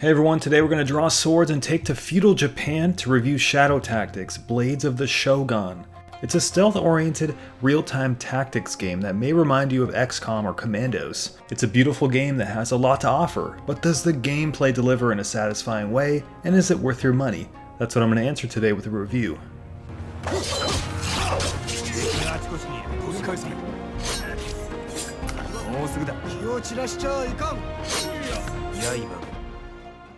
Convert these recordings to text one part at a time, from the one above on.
Hey everyone, today we're going to draw swords and take to feudal Japan to review Shadow Tactics, Blades of the Shogun. It's a stealth-oriented, real-time tactics game that may remind you of XCOM or Commandos. It's a beautiful game that has a lot to offer, but does the gameplay deliver in a satisfying way, and is it worth your money? That's what I'm going to answer today with a review.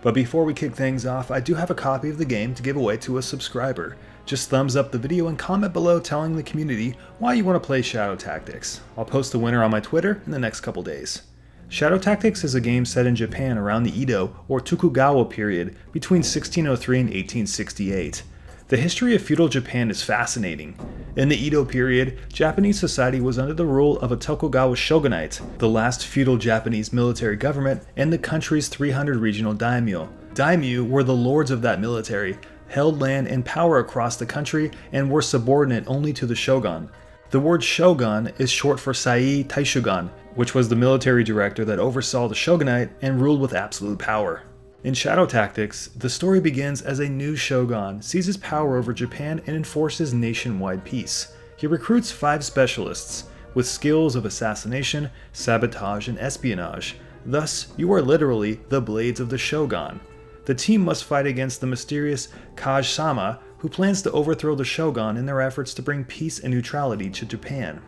But before we kick things off, I do have a copy of the game to give away to a subscriber. Just thumbs up the video and comment below telling the community why you want to play Shadow Tactics. I'll post the winner on my Twitter in the next couple days. Shadow Tactics is a game set in Japan around the Edo or Tokugawa period between 1603 and 1868. The history of feudal Japan is fascinating. In the Edo period, Japanese society was under the rule of a Tokugawa shogunate, the last feudal Japanese military government, and the country's 300 regional daimyo. Daimyo were the lords of that military, held land and power across the country, and were subordinate only to the shogun. The word shogun is short for Sai Taishogun, which was the military director that oversaw the shogunate and ruled with absolute power. In Shadow Tactics, the story begins as a new shogun seizes power over Japan and enforces nationwide peace. He recruits 5 specialists with skills of assassination, sabotage, and espionage. Thus, you are literally the Blades of the Shogun. The team must fight against the mysterious Kaj-sama, who plans to overthrow the shogun in their efforts to bring peace and neutrality to Japan.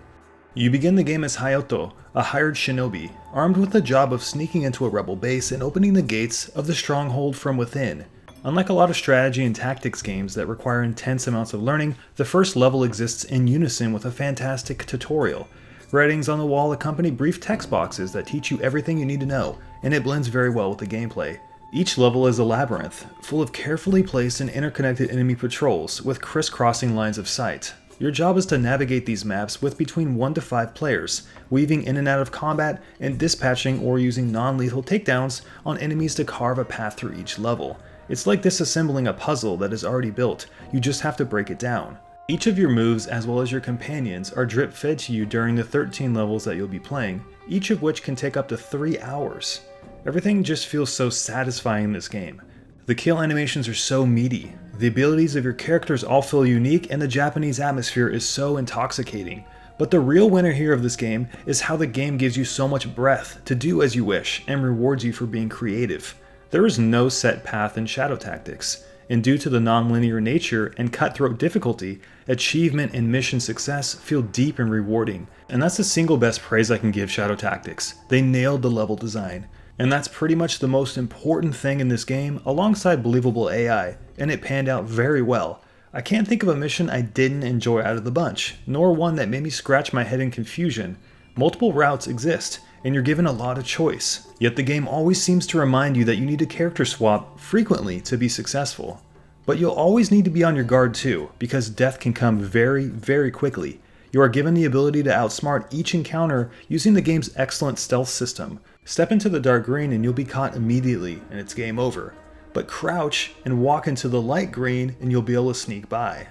You begin the game as Hayato, a hired shinobi, armed with the job of sneaking into a rebel base and opening the gates of the stronghold from within. Unlike a lot of strategy and tactics games that require intense amounts of learning, the first level exists in unison with a fantastic tutorial. Writings on the wall accompany brief text boxes that teach you everything you need to know, and it blends very well with the gameplay. Each level is a labyrinth, full of carefully placed and interconnected enemy patrols with crisscrossing lines of sight. Your job is to navigate these maps with between 1 to 5 players, weaving in and out of combat and dispatching or using non-lethal takedowns on enemies to carve a path through each level. It's like disassembling a puzzle that is already built, you just have to break it down. Each of your moves as well as your companions are drip-fed to you during the 13 levels that you'll be playing, each of which can take up to 3 hours. Everything just feels so satisfying in this game. The kill animations are so meaty, the abilities of your characters all feel unique, and the Japanese atmosphere is so intoxicating. But the real winner here of this game is how the game gives you so much breadth to do as you wish and rewards you for being creative. There is no set path in Shadow Tactics, and due to the non-linear nature and cutthroat difficulty, achievement and mission success feel deep and rewarding. And that's the single best praise I can give Shadow Tactics. They nailed the level design. And that's pretty much the most important thing in this game, alongside believable AI, and it panned out very well. I can't think of a mission I didn't enjoy out of the bunch, nor one that made me scratch my head in confusion. Multiple routes exist, and you're given a lot of choice, yet the game always seems to remind you that you need to character swap frequently to be successful. But you'll always need to be on your guard too, because death can come very, very quickly. You are given the ability to outsmart each encounter using the game's excellent stealth system. Step into the dark green and you'll be caught immediately, and it's game over. But crouch and walk into the light green and you'll be able to sneak by.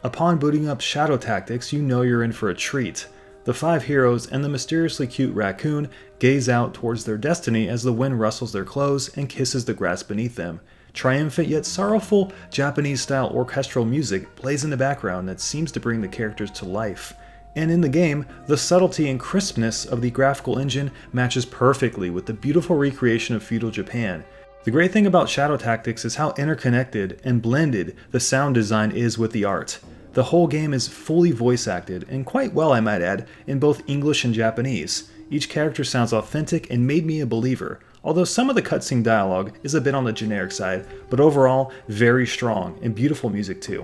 Upon booting up Shadow Tactics, you know you're in for a treat. The 5 heroes and the mysteriously cute raccoon gaze out towards their destiny as the wind rustles their clothes and kisses the grass beneath them. Triumphant yet sorrowful Japanese-style orchestral music plays in the background that seems to bring the characters to life. And in the game, the subtlety and crispness of the graphical engine matches perfectly with the beautiful recreation of feudal Japan. The great thing about Shadow Tactics is how interconnected and blended the sound design is with the art. The whole game is fully voice acted, and quite well I might add, in both English and Japanese. Each character sounds authentic and made me a believer, although some of the cutscene dialogue is a bit on the generic side, but overall very strong and beautiful music too.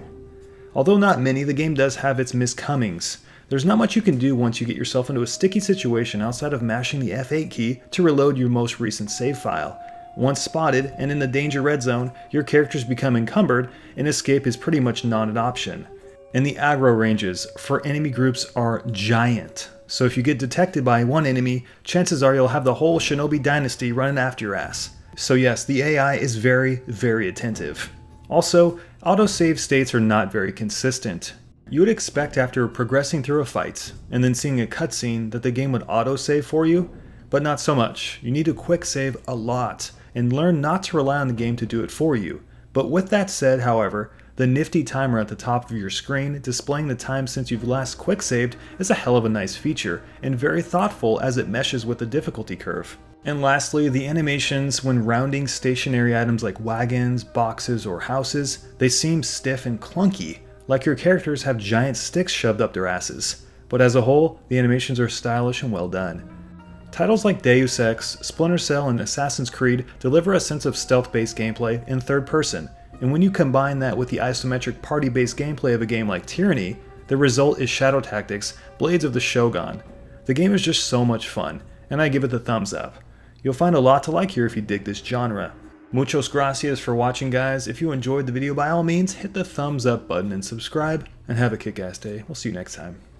Although not many, the game does have its miscomings. There's not much you can do once you get yourself into a sticky situation outside of mashing the F8 key to reload your most recent save file. Once spotted and in the danger red zone, your characters become encumbered and escape is pretty much not an option. And the aggro ranges for enemy groups are giant. So if you get detected by one enemy, chances are you'll have the whole Shinobi dynasty running after your ass. So yes, the AI is very, very attentive. Also, autosave states are not very consistent. You would expect after progressing through a fight and then seeing a cutscene that the game would autosave for you, but not so much. You need to quick save a lot, and learn not to rely on the game to do it for you. But with that said, however, the nifty timer at the top of your screen displaying the time since you've last quick-saved is a hell of a nice feature, and very thoughtful as it meshes with the difficulty curve. And lastly, the animations when rounding stationary items like wagons, boxes, or houses, they seem stiff and clunky, like your characters have giant sticks shoved up their asses. But as a whole, the animations are stylish and well done. Titles like Deus Ex, Splinter Cell, and Assassin's Creed deliver a sense of stealth-based gameplay in third person, and when you combine that with the isometric party-based gameplay of a game like Tyranny, the result is Shadow Tactics: Blades of the Shogun. The game is just so much fun, and I give it the thumbs up. You'll find a lot to like here if you dig this genre. Muchos gracias for watching, guys. If you enjoyed the video, by all means, hit the thumbs up button and subscribe, and have a kick-ass day. We'll see you next time.